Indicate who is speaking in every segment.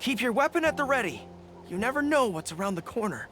Speaker 1: Keep your weapon at the ready. You never know what's around the corner.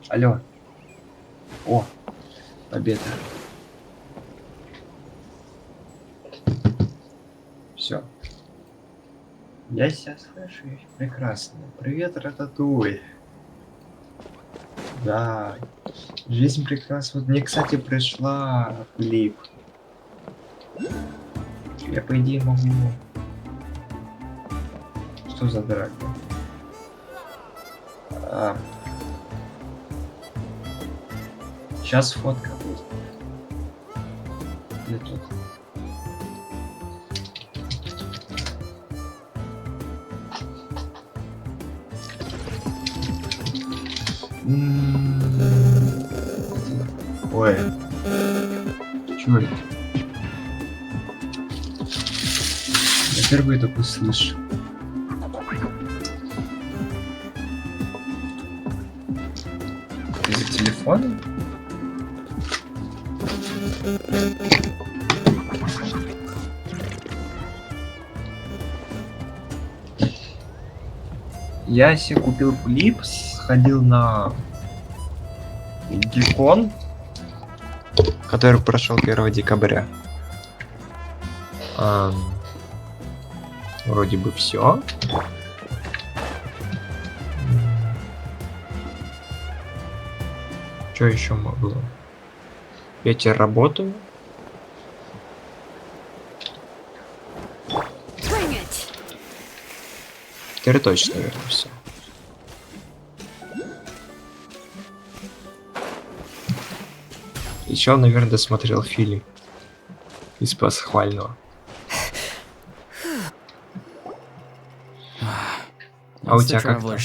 Speaker 2: Алло. О, победа. Все. Я себя слышу прекрасно. Привет, Рататуй. Да. Жизнь прекрасна. Вот мне, кстати, пришла клип. Я, по идее, могу... Что за драка? Сейчас фотка будет. Где тут? Ой. Чё это? Я впервые такой слышу. Из-за телефона? Я себе купил клип, сходил на Гекон, который прошел 1 декабря. Вроде бы все. Что еще могло? Я теперь работаю. Теперь точно, наверное, все. Еще, наверное, досмотрел фильм из пасхального. А у тебя как там?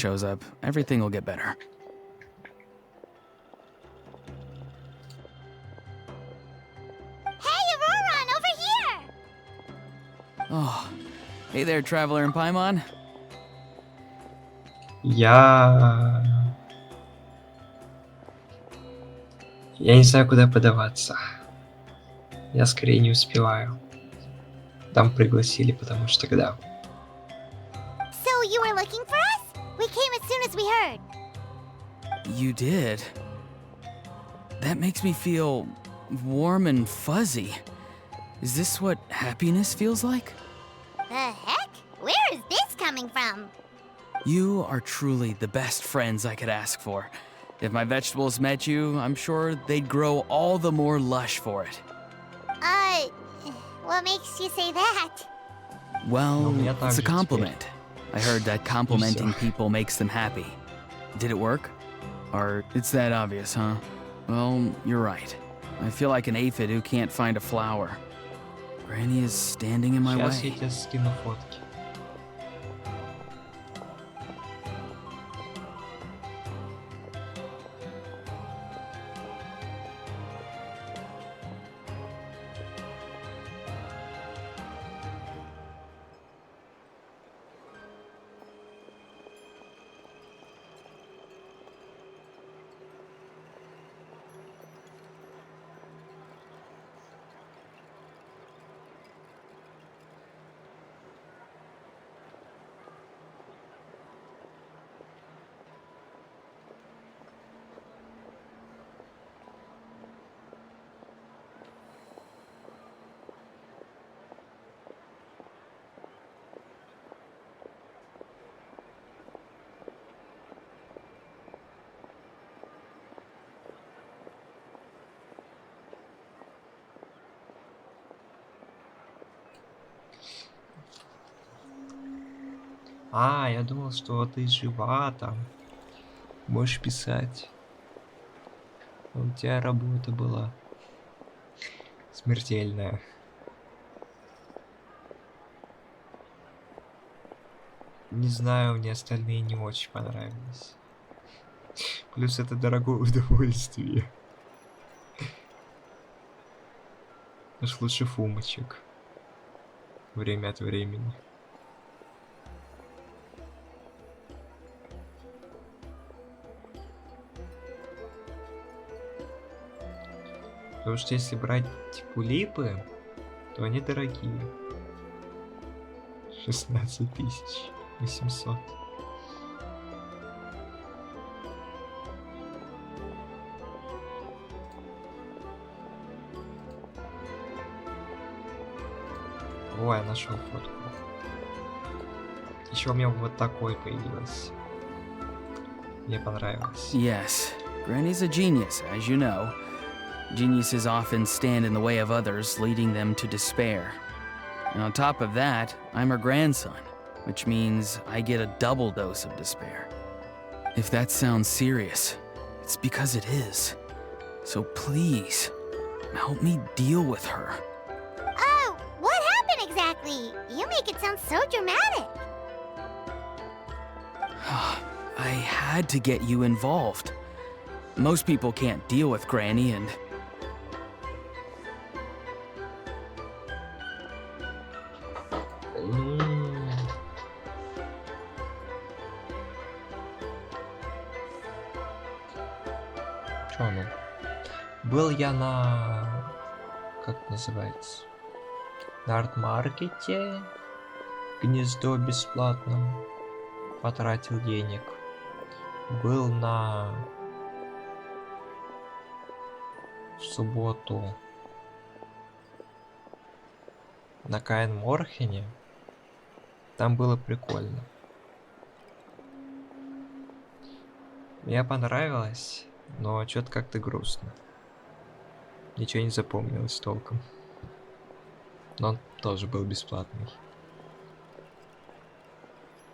Speaker 3: Oh, hey there, traveler in Paimon.
Speaker 2: Я не знаю, куда подаваться. Я скорее не успеваю. Там пригласили, потому что когда.
Speaker 4: So you were looking for us? We came as soon as we heard.
Speaker 3: You did? That makes me feel warm and fuzzy. Is this what happiness feels like?
Speaker 4: The heck? Where is this coming from?
Speaker 3: You are truly the best friends I could ask for. If my vegetables met you, I'm sure they'd grow all the more lush for it.
Speaker 4: What makes you say that?
Speaker 3: Well, it's a compliment. I heard that complimenting people makes them happy. Did it work? Or it's that obvious, huh? Well, you're right. I feel like an aphid who can't find a flower. Granny is standing in my
Speaker 2: Сейчас я
Speaker 3: way.
Speaker 2: тебе скину фотки. А, я думал, что ты жива там. Можешь писать. У тебя работа была смертельная. Не знаю, мне остальные не очень понравились. Плюс это дорогое удовольствие. Уж лучше фумочек. Время от времени. Потому что если брать типулипы, то они дорогие. 16 800. О, я нашел фотку. Еще у меня вот такой появился. Мне понравилось.
Speaker 3: Yes, Granny's a genius, as you know. Geniuses often stand in the way of others, leading them to despair. And on top of that, I'm her grandson, which means I get a double dose of despair. If that sounds serious, it's because it is. So please, help me deal with her.
Speaker 4: Oh, what happened exactly? You make it sound so dramatic.
Speaker 3: I had to get you involved. Most people can't deal with Granny, and
Speaker 2: Чё ну? Был я на... Как это называется? На арт-маркете. Гнездо бесплатном. Потратил денег. Был на... В субботу. На Каин Морхене. Там было прикольно. Мне понравилось, но что-то как-то грустно. Ничего не запомнилось толком. Но он тоже был бесплатный.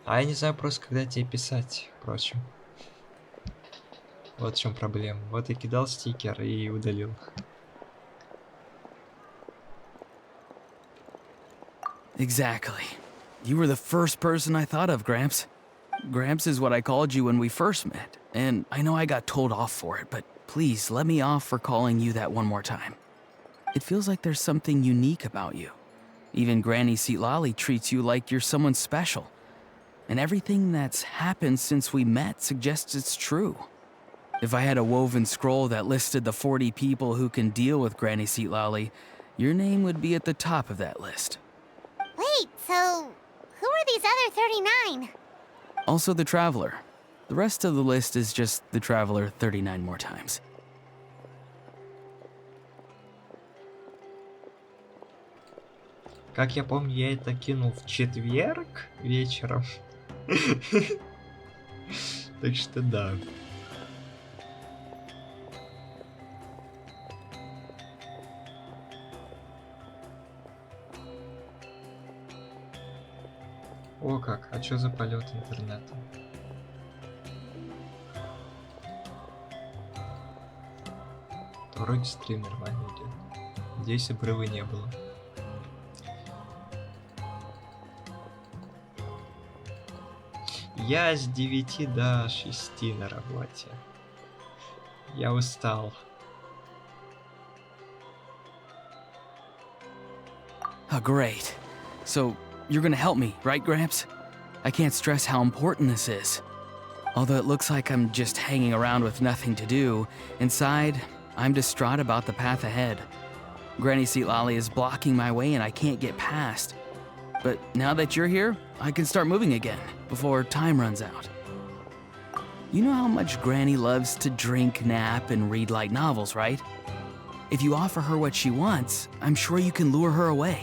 Speaker 2: А я не знаю просто, когда тебе писать, впрочем. Вот в чем проблема. Вот я кидал стикер и удалил.
Speaker 3: exactly. You were the first person I thought of, Gramps. Gramps is what I called you when we first met, and I know I got told off for it, but please let me off for calling you that one more time. It feels like there's something unique about you. Even Granny Seatlali treats you like you're someone special. And everything that's happened since we met suggests it's true. If I had a woven scroll that listed the 40 people who can deal with Granny Seatlali, your name would be at the top of that list.
Speaker 4: Wait, so who are these other 39?
Speaker 3: Also the Traveler. The rest of the list is just the Traveler 39 more times.
Speaker 2: Как я помню, я это кинул в четверг вечером. Так что да. О как, а чё за полет интернета? Вроде стрим нормально идет. Здесь обрыва не было. Я с 9 до 6 на работе. Я устал.
Speaker 3: Oh, great. So, you're gonna help me, right, Gramps? I can't stress how important this is. Although it looks like I'm just hanging around with nothing to do, inside, I'm distraught about the path ahead. Granny Seat Lolly is blocking my way and I can't get past. But now that you're here, I can start moving again, before time runs out. You know how much Granny loves to drink, nap, and read light novels, right? If you offer her what she wants, I'm sure you can lure her away.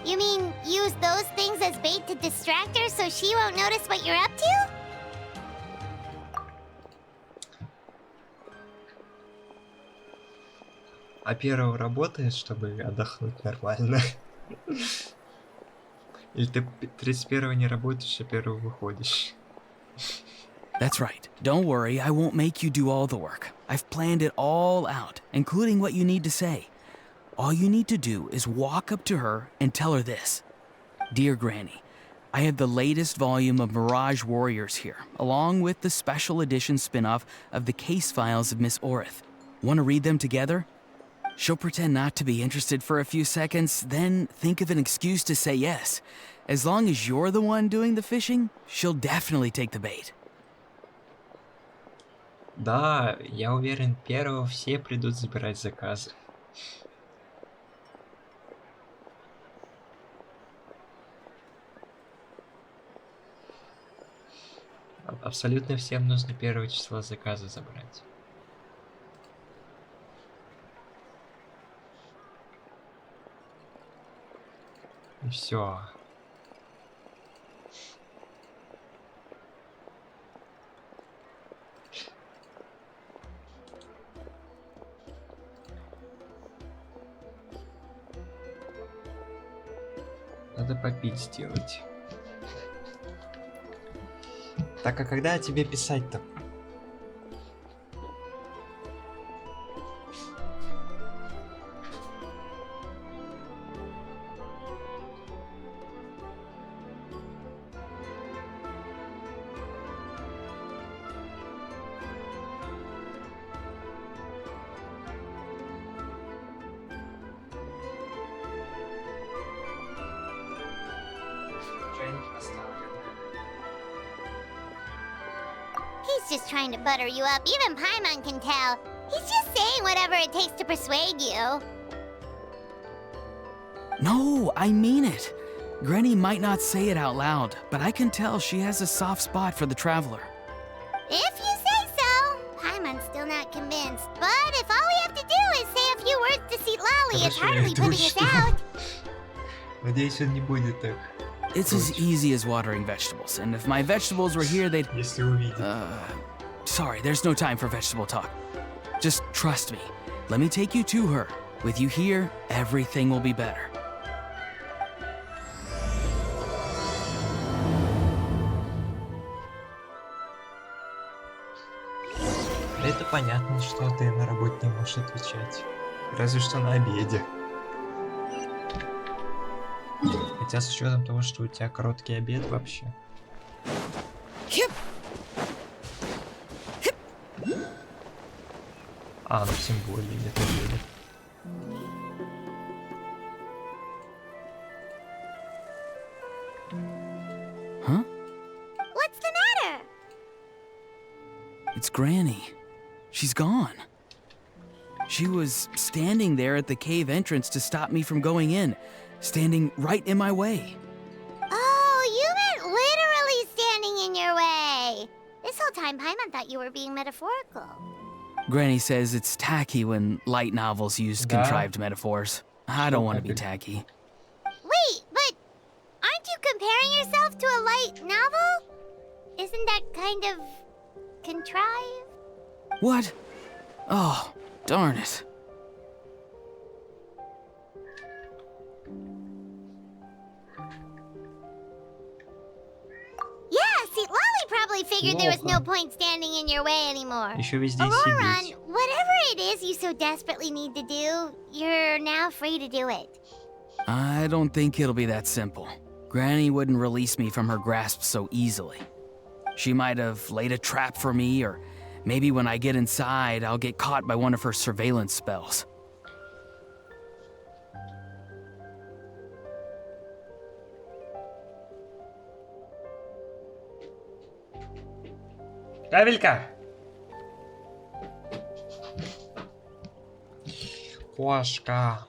Speaker 4: You mean use those things as bait to distract her so she won't notice what you're up to?
Speaker 2: А первого работает, чтобы отдохнуть нормально? Или ты 31-го не работаешь, а 1-го выходишь?
Speaker 3: That's right. Don't worry, I won't make you do all the work. I've planned it all out, including what you need to say. All you need to do is walk up to her and tell her this. Dear Granny, I have the latest volume of Mirage Warriors here, along with the special edition spin-off of the case files of Miss Orith. Want to read them together? She'll pretend not to be interested for a few seconds, then think of an excuse to say yes. As long as you're the one doing the fishing, she'll definitely take the bait.
Speaker 2: Да, я уверен, 1-го все придут забирать заказы. Абсолютно всем нужно 1 числа заказы забрать. И все. Надо попить сделать. Так, а когда тебе писать-то?
Speaker 4: He's just trying to butter you up. Even Paimon can tell. He's just saying whatever it takes to persuade you.
Speaker 3: No, I mean it. Granny might not say it out loud, but I can tell she has a soft spot for the traveler.
Speaker 4: If you say so. Paimon's still not convinced. But if all we have to do is say a few words to Seat Lolly, it's hardly putting us out.
Speaker 2: Надеюсь, он не будет так.
Speaker 3: It's as easy as watering vegetables, and if my vegetables were here, they'd...
Speaker 2: Если увидит.
Speaker 3: Sorry, there's no time for vegetable talk. Just trust me. Let me take you to her. With you here, everything will be better.
Speaker 2: Это понятно, что ты на работе не можешь отвечать. Разве что на обеде. Хотя с учетом того, что у тебя короткий обед вообще. А, ну тем более нет обеда.
Speaker 3: Huh?
Speaker 4: What's the matter?
Speaker 3: It's Granny. She's gone. She was standing there at the cave entrance to stop me from going in, standing right in my way.
Speaker 4: Oh, you meant literally standing in your way. This whole time, Paimon thought you were being metaphorical.
Speaker 3: Granny says it's tacky when light novels use
Speaker 2: Да.
Speaker 3: contrived metaphors. I don't want to be tacky.
Speaker 4: Wait, but aren't you comparing yourself to a light novel? Isn't that kind of contrived?
Speaker 3: What? Oh, darn it.
Speaker 4: Yeah, see, Lolly probably figured there was no
Speaker 2: Плохо.
Speaker 4: point standing in your way anymore.
Speaker 2: Еще везде
Speaker 4: Auroran,
Speaker 2: сидеть.
Speaker 4: whatever it is you so desperately need to do, you're now free to do it.
Speaker 3: I don't think it'll be that simple. Granny wouldn't release me from her grasp so easily. She might have laid a trap for me, or maybe when I get inside, I'll get caught by one of her surveillance spells.
Speaker 2: Кабелька! Кошка.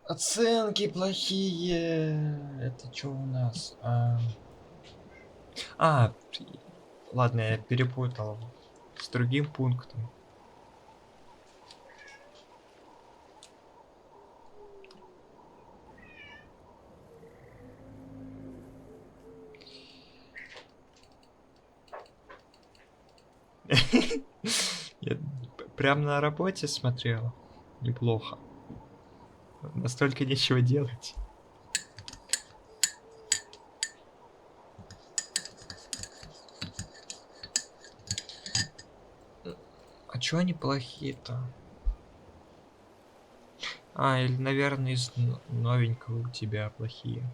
Speaker 2: Оценки плохие. Это что у нас? Ладно, я перепутал с другим пунктом. Я прям на работе смотрел. Неплохо. Настолько нечего делать. А чё они плохие-то? Или, наверное, из новенького у тебя плохие.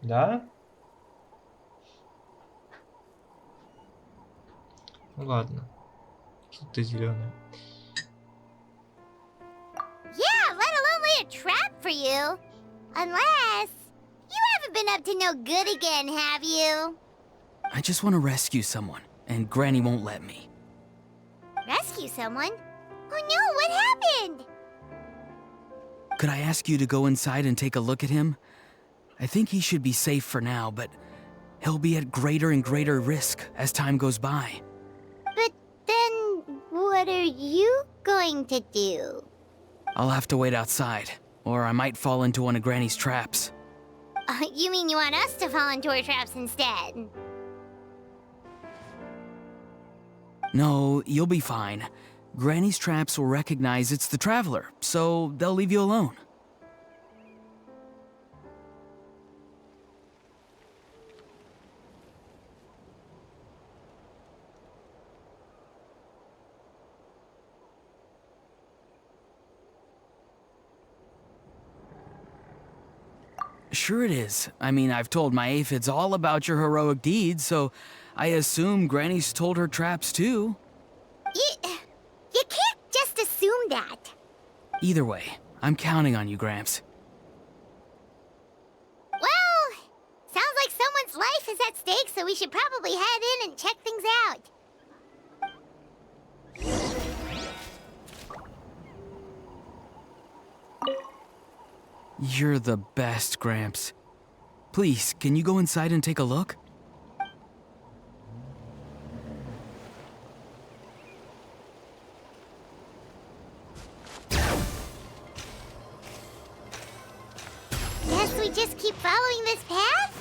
Speaker 2: Да? Ну ладно. Тут ты зеленый.
Speaker 4: Yeah, let alone lay a trap for you. Unless you haven't been up to no good again, have you?
Speaker 3: I just want to rescue someone, and Granny won't let me.
Speaker 4: Rescue someone? Oh no, what happened?
Speaker 3: Could I ask you to go inside and take a look at him? I think he should be safe for now, but he'll be at greater and greater risk as time goes by.
Speaker 4: But then, what are you going to do?
Speaker 3: I'll have to wait outside, or I might fall into one of Granny's traps.
Speaker 4: You mean you want us to fall into her traps instead?
Speaker 3: No, you'll be fine. Granny's traps will recognize it's the traveler, so they'll leave you alone. Sure it is. I mean, I've told my aphids all about your heroic deeds, so I assume Granny's told her traps too.
Speaker 4: You can't just assume that.
Speaker 3: Either way, I'm counting on you, Gramps.
Speaker 4: Well, sounds like someone's life is at stake, so we should probably head in and check things out.
Speaker 3: You're the best, Gramps. Please, can you go inside and take a look?
Speaker 4: Guess we just keep following this path?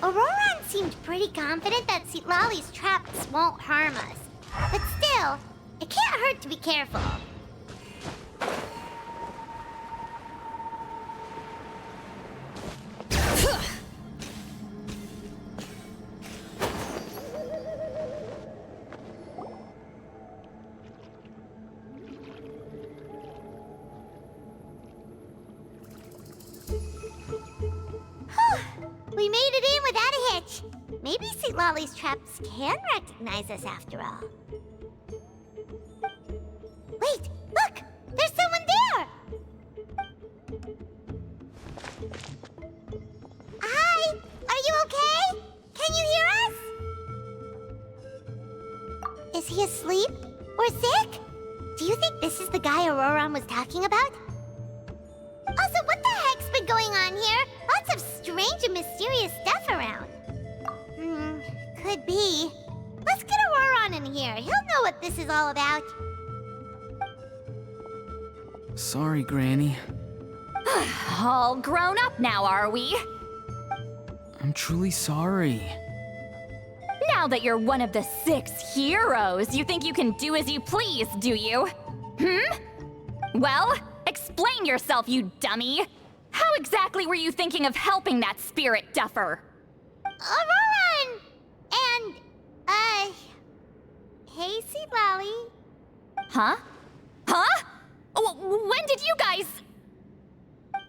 Speaker 4: Auroran seemed pretty confident that Lolly's traps won't harm us. But still, it can't hurt to be careful. We made it in without a hitch. Maybe St. Lolly's traps can recognize us after all. Wait, look! There's someone there! Hi! Are you okay? Can you hear us? Is he asleep? Or sick? Do you think this is the guy Auroran was talking about? Also, what the heck's been going on here? Lots of strange and mysterious stuff around. Could be. Let's get Auroran in here. He'll know what this is all about.
Speaker 3: Sorry, Granny.
Speaker 5: All grown up now, are we?
Speaker 3: I'm truly sorry.
Speaker 5: Now that you're one of the 6 heroes, you think you can do as you please, do you? Well, explain yourself, you dummy! How exactly were you thinking of helping that spirit duffer?
Speaker 4: Auroran! And, hey, St. Lolly.
Speaker 5: Huh? Huh? When did you guys...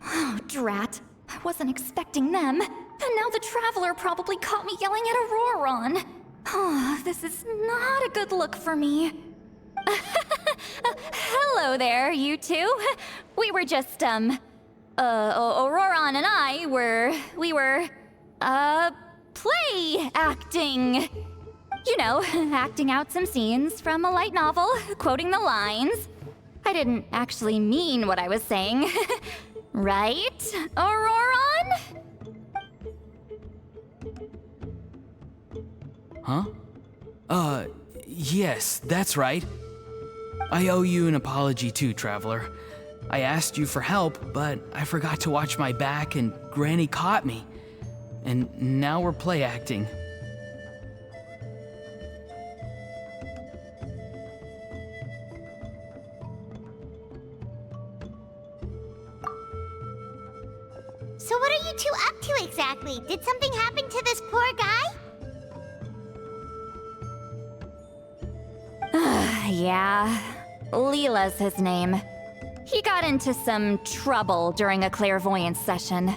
Speaker 5: Oh, drat. I wasn't expecting them. And now the Traveler probably caught me yelling at Auroran. Oh, this is not a good look for me. Hello there, you two. We were just, Auroran and I we were, play acting. You know, acting out some scenes from a light novel, quoting the lines. I didn't actually mean what I was saying. Right, Auroran?
Speaker 3: Huh? Yes, that's right. I owe you an apology too, Traveler. I asked you for help, but I forgot to watch my back and Granny caught me. And now we're play acting.
Speaker 4: So what are you two up to exactly? Did something happen to this poor guy?
Speaker 5: Yeah, Leela's his name. He got into some trouble during a clairvoyance session.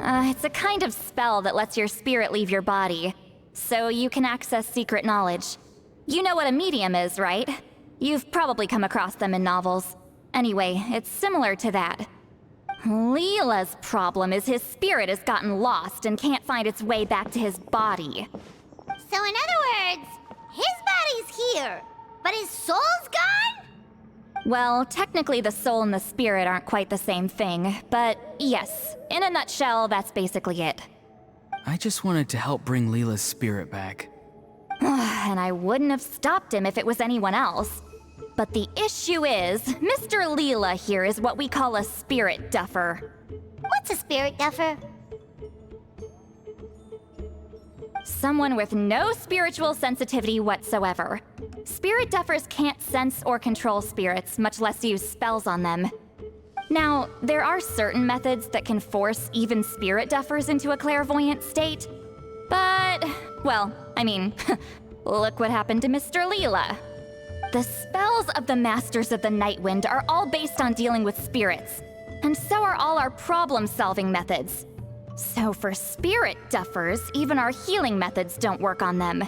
Speaker 5: It's a kind of spell that lets your spirit leave your body, so you can access secret knowledge. You know what a medium is, right? You've probably come across them in novels. Anyway, it's similar to that. Leela's problem is his spirit has gotten lost and can't find its way back to his body.
Speaker 4: So in other words, his body's here, but his soul's gone?
Speaker 5: Well, technically the soul and the spirit aren't quite the same thing, but yes, in a nutshell, that's basically it.
Speaker 3: I just wanted to help bring Leela's spirit back.
Speaker 5: And I wouldn't have stopped him if it was anyone else. But the issue is, Mr. Leela here is what we call a spirit duffer.
Speaker 4: What's a spirit duffer?
Speaker 5: Someone with no spiritual sensitivity whatsoever. Spirit duffers can't sense or control spirits, much less use spells on them. Now, there are certain methods that can force even spirit duffers into a clairvoyant state. But, well, I mean, look what happened to Mr. Leela. The spells of the Masters of the Nightwind are all based on dealing with spirits, and so are all our problem-solving methods. So for spirit duffers, even our healing methods don't work on them.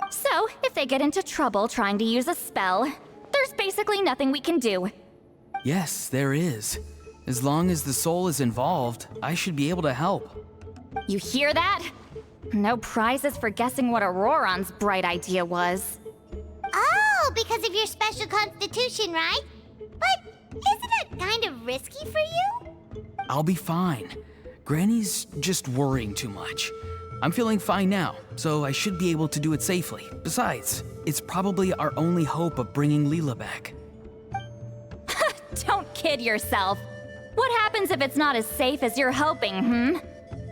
Speaker 5: So, if they get into trouble trying to use a spell, there's basically nothing we can do.
Speaker 3: Yes, there is. As long as the soul is involved, I should be able to help.
Speaker 5: You hear that? No prizes for guessing what Auroron's bright idea was.
Speaker 4: Oh, because of your special constitution, right? But isn't it kind of risky for you?
Speaker 3: I'll be fine. Granny's just worrying too much. I'm feeling fine now, so I should be able to do it safely. Besides, it's probably our only hope of bringing Leela back.
Speaker 5: Don't kid yourself. What happens if it's not as safe as you're hoping,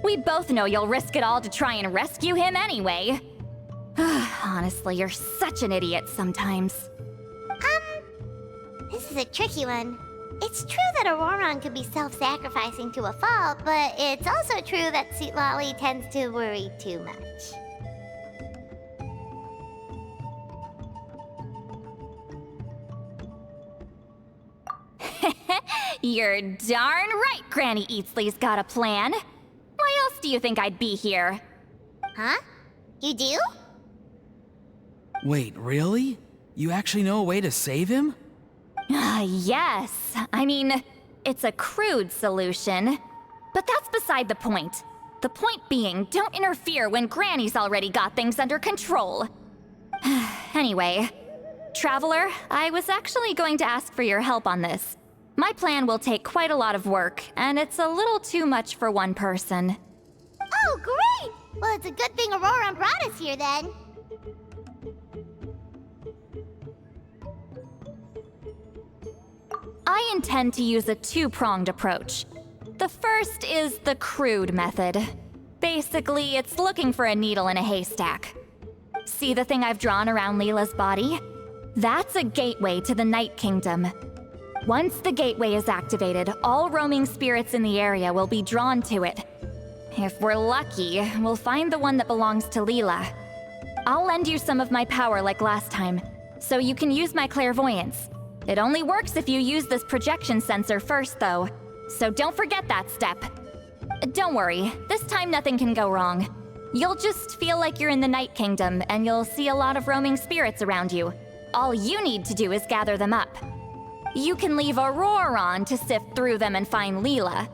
Speaker 5: We both know you'll risk it all to try and rescue him anyway. Honestly, you're such an idiot sometimes.
Speaker 4: This is a tricky one. It's true that Auroron could be self-sacrificing to a fault, but it's also true that Lolly tends to worry too much.
Speaker 5: You're darn right Granny Eatsley's got a plan. Why else do you think I'd be here?
Speaker 4: Huh? You do?
Speaker 3: Wait, really? You actually know a way to save him?
Speaker 5: Yes. I mean, it's a crude solution. But that's beside the point. The point being, don't interfere when Granny's already got things under control. Anyway, Traveler, I was actually going to ask for your help on this. My plan will take quite a lot of work, and it's a little too much for one person.
Speaker 4: Oh, great! Well, it's a good thing Auroron brought us here then.
Speaker 5: I intend to use a two-pronged approach. The first is the crude method. Basically, it's looking for a needle in a haystack. See the thing I've drawn around Leela's body? That's a gateway to the Night Kingdom. Once the gateway is activated, all roaming spirits in the area will be drawn to it. If we're lucky, we'll find the one that belongs to Leela. I'll lend you some of my power like last time, so you can use my clairvoyance. It only works if you use this projection sensor first, though, so don't forget that step. Don't worry, this time nothing can go wrong. You'll just feel like you're in the Night Kingdom, and you'll see a lot of roaming spirits around you. All you need to do is gather them up. You can leave a roar on to sift through them and find Leela.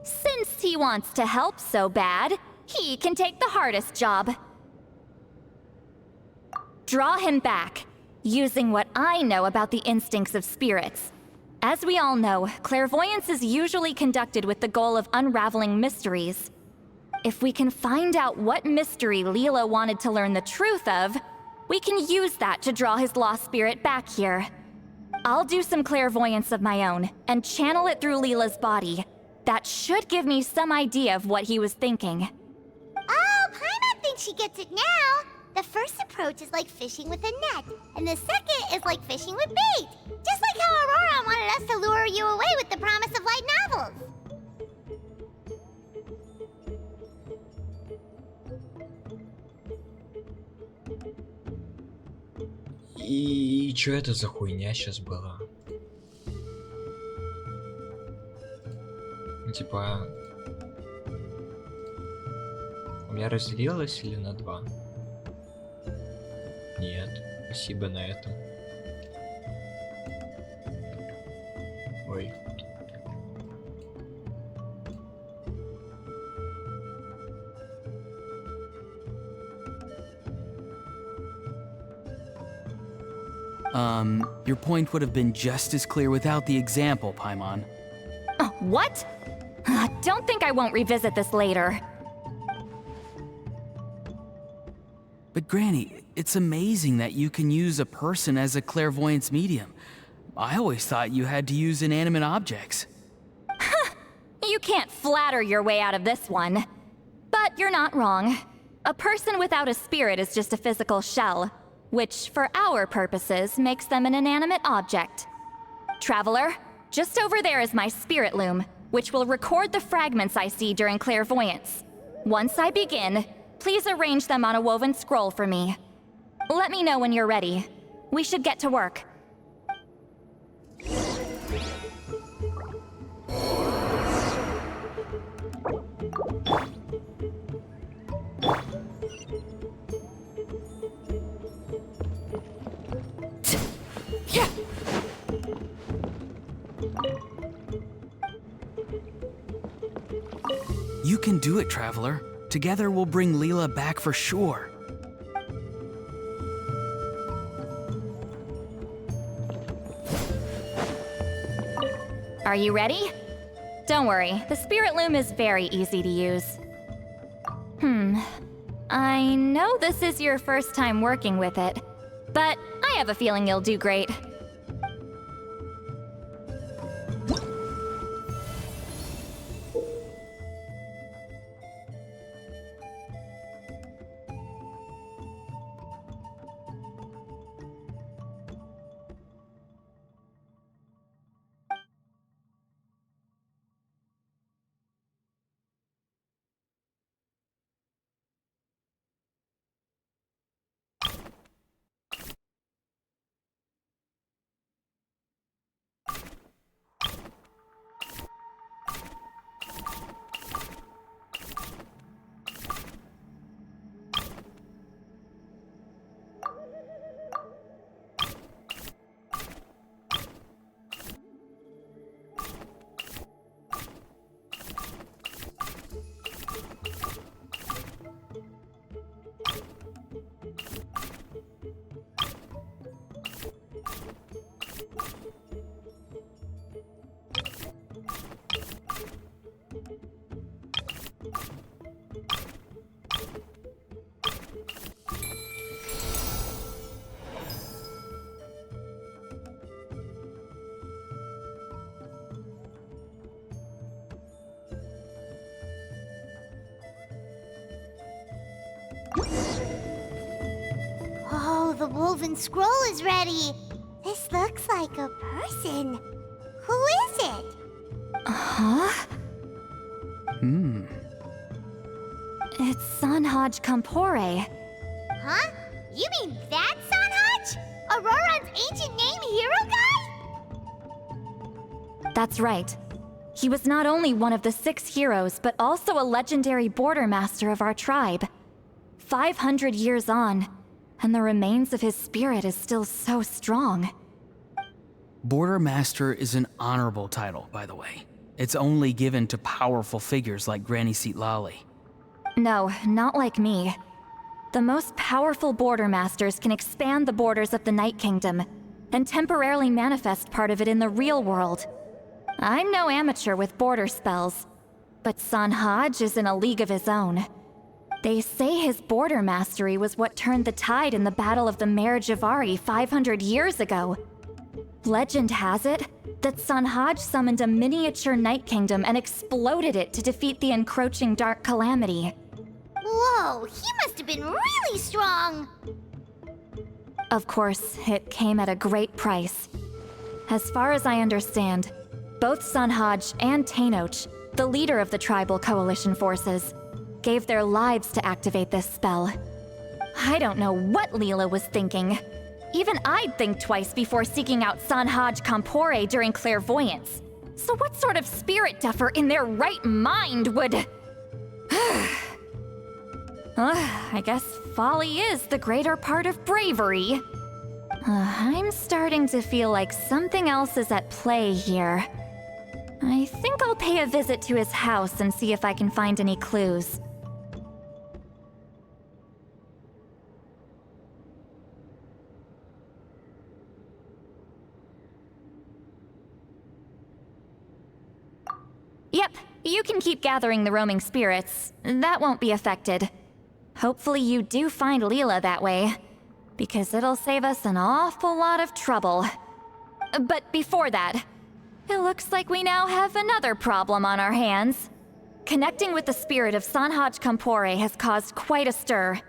Speaker 5: Since he wants to help so bad, he can take the hardest job. Draw him back, using what I know about the instincts of spirits. As we all know, clairvoyance is usually conducted with the goal of unraveling mysteries. If we can find out what mystery Leela wanted to learn the truth of, we can use that to draw his lost spirit back here. I'll do some clairvoyance of my own and channel it through Leela's body. That should give me some idea of what he was thinking.
Speaker 4: Oh, Paimon thinks she gets it now. The first approach is like fishing with a net, and the second is like fishing with bait. Just like how Aurora wanted us to lure you away with the promise of light novels.
Speaker 2: И чё это за хуйня сейчас была? Ну, типа... У меня разделилось или на 2? Нет, спасибо на этом. Ой.
Speaker 3: Your point would have been just as clear without the example, Paimon.
Speaker 5: What? Don't think I won't revisit this later.
Speaker 3: But Granny, it's amazing that you can use a person as a clairvoyance medium. I always thought you had to use inanimate objects.
Speaker 5: You can't flatter your way out of this one. But you're not wrong. A person without a spirit is just a physical shell, which, for our purposes, makes them an inanimate object. Traveler, just over there is my spirit loom, which will record the fragments I see during clairvoyance. Once I begin, please arrange them on a woven scroll for me. Let me know when you're ready. We should get to work.
Speaker 3: You can do it, Traveler. Together we'll bring Leela back for sure.
Speaker 5: Are you ready? Don't worry, the spirit loom is very easy to use. I know this is your first time working with it, but I have a feeling you'll do great.
Speaker 4: Oh, the woven scroll is ready. This looks like a person. it!
Speaker 5: Huh? It's Sanhaj Kampore.
Speaker 4: Huh? You mean that Sanhaj? Auroran's ancient name hero guy?
Speaker 5: That's right. He was not only one of the 6 heroes, but also a legendary border master of our tribe. 500 years on, and the remains of his spirit is still so strong.
Speaker 3: Border Master is an honorable title, by the way. It's only given to powerful figures like Granny Lali.
Speaker 5: No, not like me. The most powerful border masters can expand the borders of the Night Kingdom and temporarily manifest part of it in the real world. I'm no amateur with border spells, but Sanhaj is in a league of his own. They say his border mastery was what turned the tide in the Battle of the Mare Javari 500 years ago. Legend has it that Sanhaj summoned a miniature Night Kingdom and exploded it to defeat the encroaching Dark Calamity.
Speaker 4: Whoa, he must have been really strong!
Speaker 5: Of course, it came at a great price. As far as I understand, both Sanhaj and Tainoch, the leader of the tribal coalition forces, gave their lives to activate this spell. I don't know what Leela was thinking. Even I'd think twice before seeking out Sanhaj Kampore during clairvoyance. So what sort of spirit duffer in their right mind would... I guess folly is the greater part of bravery. I'm starting to feel like something else is at play here. I think I'll pay a visit to his house and see if I can find any clues. Yep, you can keep gathering the roaming spirits. That won't be affected. Hopefully you do find Leela that way, because it'll save us an awful lot of trouble. But before that, it looks like we now have another problem on our hands. Connecting with the spirit of Sanhaj Kampore has caused quite a stir.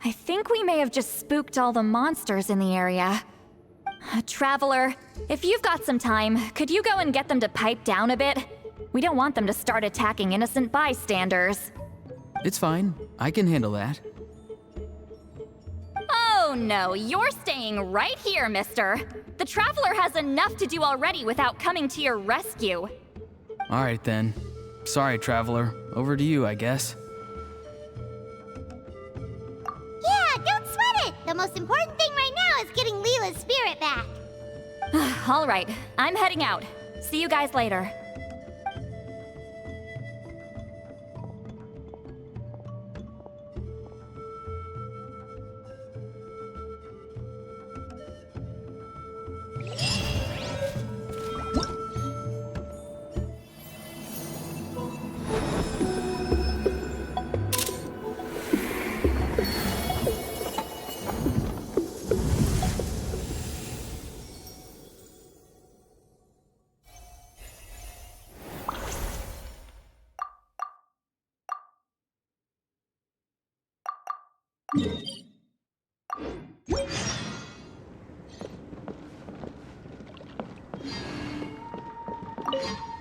Speaker 5: I think we may have just spooked all the monsters in the area. Traveler, if you've got some time, could you go and get them to pipe down a bit? We don't want them to start attacking innocent bystanders.
Speaker 3: It's fine. I can handle that.
Speaker 5: Oh no, you're staying right here, mister. The Traveler has enough to do already without coming to your rescue.
Speaker 3: All right then. Sorry, Traveler. Over to you, I guess.
Speaker 4: Yeah, don't sweat it! The most important thing right now is getting Leela's spirit back.
Speaker 5: All right, I'm heading out. See you guys later.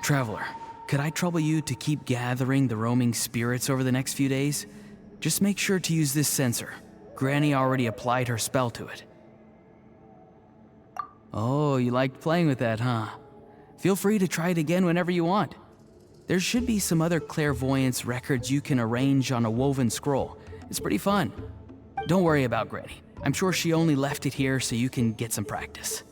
Speaker 3: Traveler, could I trouble you to keep gathering the roaming spirits over the next few days? Just make sure to use this sensor. Granny already applied her spell to it. Oh, you liked playing with that, huh? Feel free to try it again whenever you want. There should be some other clairvoyance records you can arrange on a woven scroll. It's pretty fun. Don't worry about Granny. I'm sure she only left it here so you can get some practice.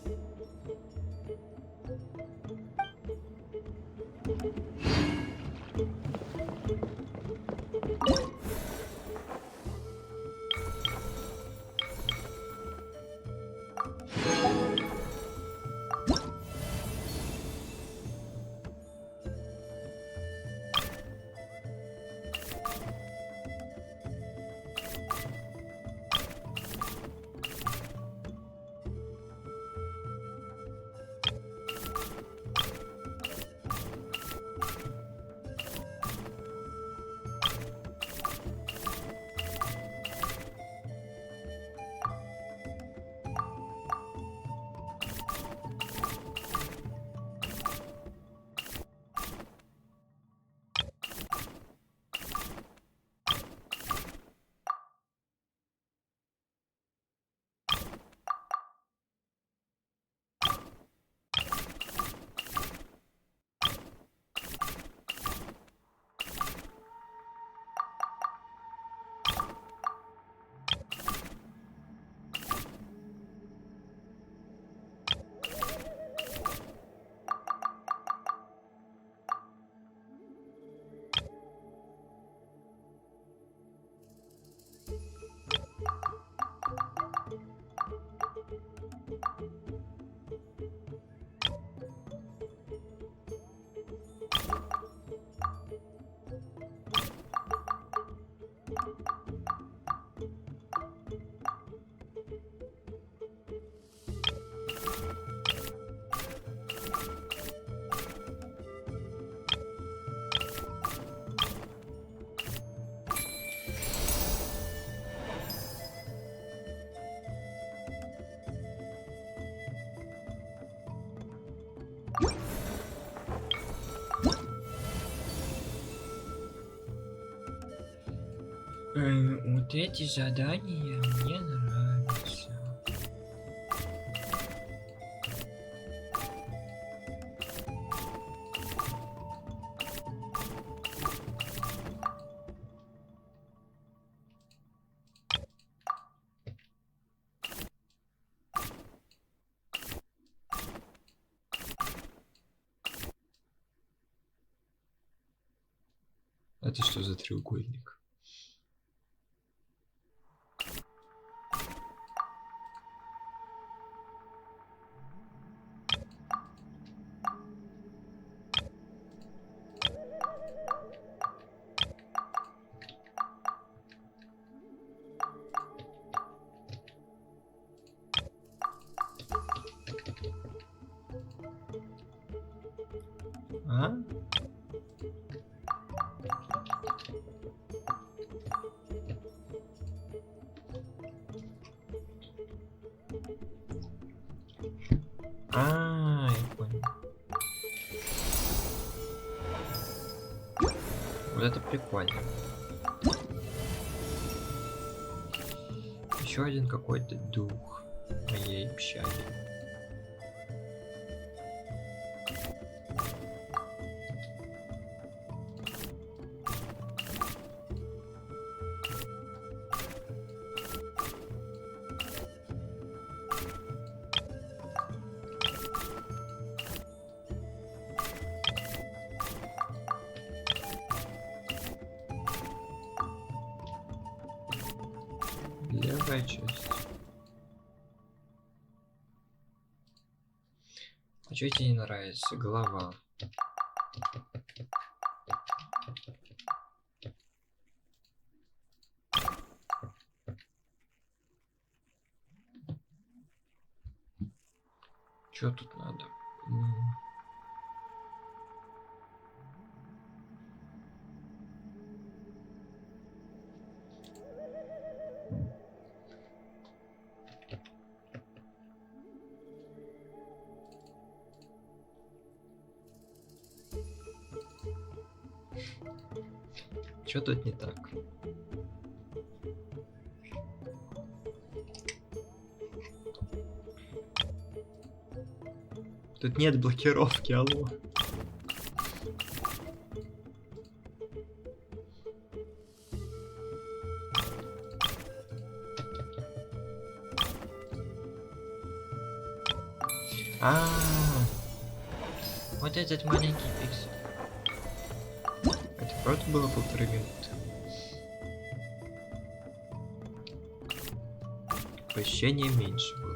Speaker 2: Вот эти задания мне нравятся. Это что за треугольник? А? Я понял. Вот это прикольно. Еще один какой-то дух моей общаги. Левая часть. А что тебе не нравится? Голова. Что тут надо? Что тут не так? Тут нет блокировки, алло. Вот этот маленький пиксель. Это правда было 1,5 минуты? По ощущениям меньше было.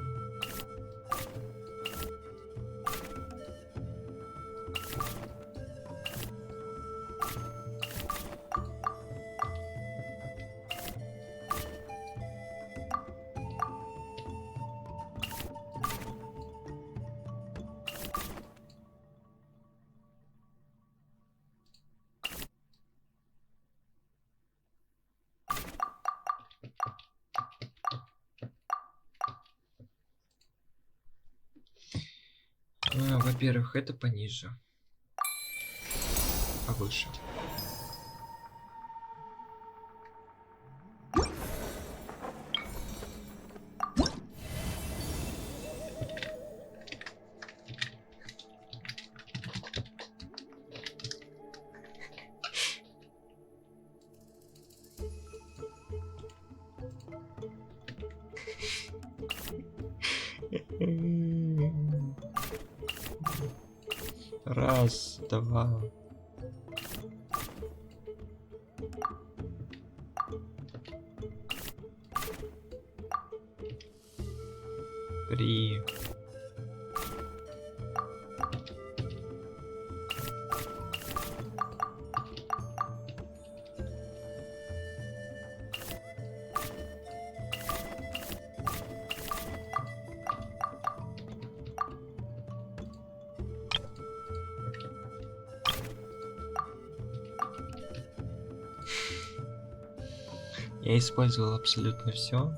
Speaker 2: Во-первых, это пониже. Повыше. Раз, два. Три. Я использовал абсолютно все.